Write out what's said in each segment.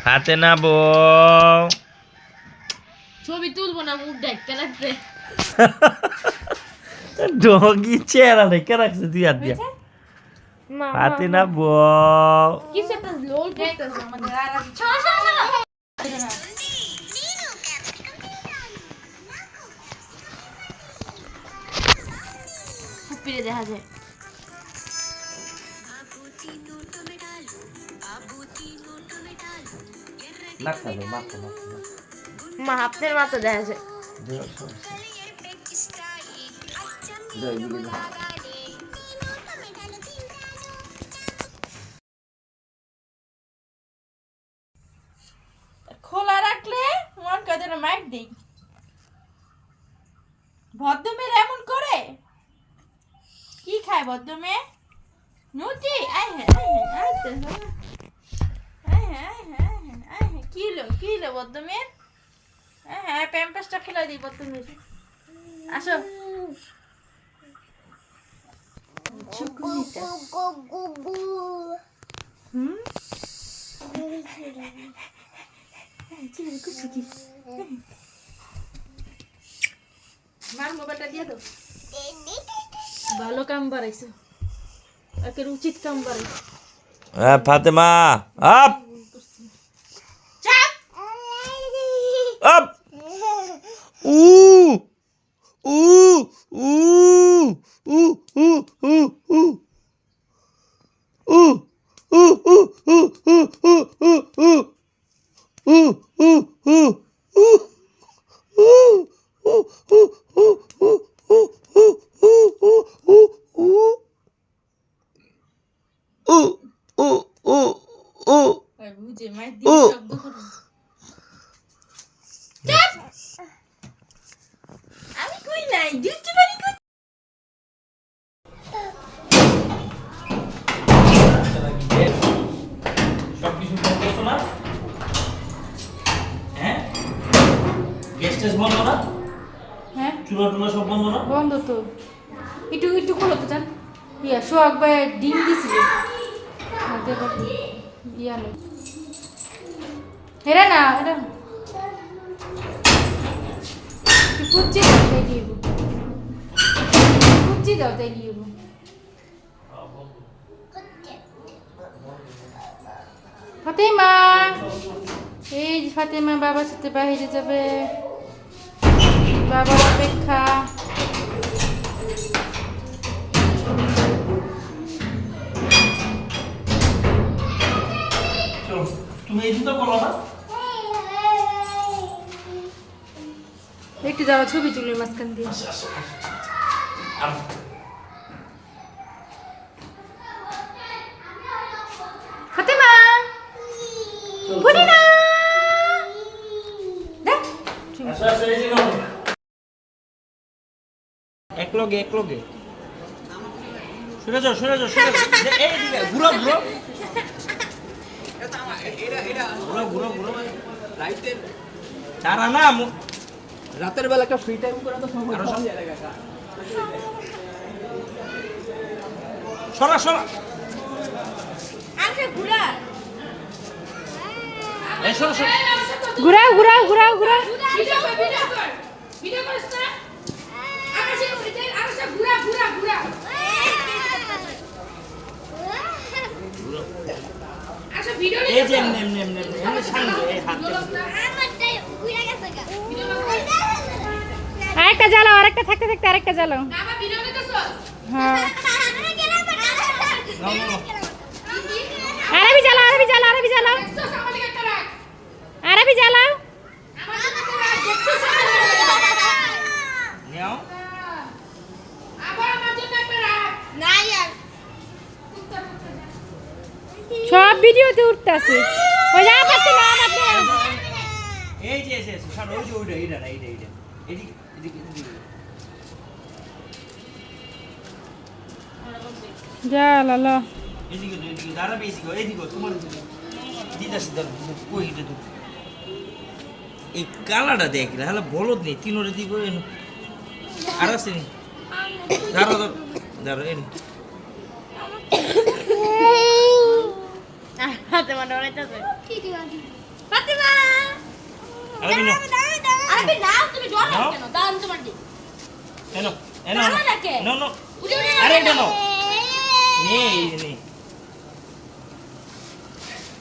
হাতে না বউ ছবি তুলবো না, মুখ ঢাকতে রাখছে। ডগি চেহারা রেখে রাখছে তুই হাত দিয়া। হাতে না বউ কিছু একটা লোল করতেছে আমাদের। ফুপিয়ে দেখা যায়। মা আপনার মাথা দেখা যায়। খোলা রাখলে মন কাদের মাইক দেই। ভদ্রমের এমন করে কি খায় ভদ্রমে? নুটি আয় হ্যাঁ কিলো ভদ্রমের। হ্যাঁ প্যাম্পাসটা খেলা দিই ভদ্রমের। আসো মার মোবাইলটা দিয়ে দাও। ভালো কাম বাড়াইছো, একের উচিত কাম বাড়াইছো। ফাতেমা আপ চাপ আপ উ উ উ উ উ উ উ উ উ উ উ উ বুঝে মাই দিয়ে শব্দ করো। আমি কই নাই দিতে পারি কই। সবকিছু করতেছো না? হ্যাঁ গ্যাস টেস বন্ধ না? হ্যাঁ চুলা টুলা সব বন্ধ না? বন্ধ তো। একটু খোলো তো জান। ইয়া সোহাগ ভাই ডিম দিছিল। ইয়া নেই হেরা না এটা কুচি দাও তাই দিব। কুচি দাও তাই দিব। ফাতেমা এই যে ফাতেমা বাবার সাথে বাইরে যাবে, বাবার অপেক্ষা। তুমি এই জুতো করো না? একটু যাওয়া ছবি তুলি মাঝখান দিয়ে। ফাতেমা বুড়ি না দেখ এক লগে শুনে যাও এইদিকে ঘুরো রাইতের তারা না রাতের বেলা একটা ফ্রি টাইম করে তো সরা আরে ঘুরা এই সরা ঘুরাও ভিডিও করিস না। আকাশে উড়ে আকাশে ঘুরা আচ্ছা ভিডিও এই যে এমনি সামনে এই হাত আমারটাই ঘুরে গেছে গা আরেকটা জ্বালাও, আরেকটা থাকতে আরেকটা জ্বালাও। না আমার ভিডিও নিতেছস হ্যাঁ আরে গেলাম আরবি জ্বালাও দেখছস আমার দিকে একটা রাখ আরবি জ্বালাও। আমার দিকে একটা রাখ দেখছস নাও আবার আমার জন্য একটা রাখ না यार সব ভিডিওতে উঠতাছে। ওই যা পাচ্ছি না আপনি এই যে সামনে ওই যে ওইটা এদিকে যা লালা এদিকে দাঁড়াবে এদিকে তোমার দিদাস কই এটা তো এই কালাটা দেখ হলে বলদ নেই তিনোরে দিব আর আছে নি দাঁড়ো এনে হাতে মানে অনেকটা কি দিবা ফাতিমা আরবি নাও আরে নাও তুমি ডর নাও। কেন দাও আমি তোমার দিই এনো এনো নাও নাকে। নো নো উঠে উঠে আরে এটা নাও নে নে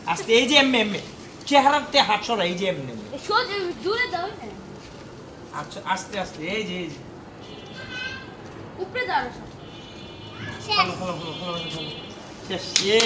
আস্তে এই যে এমএ এমএ চেহারাতে হাত সরা এই যে এমএ এমএ সোজ জুড়ে দাও না আচ্ছা আস্তে আস্তে এই যে উপরে দাও সব শেষ শেষ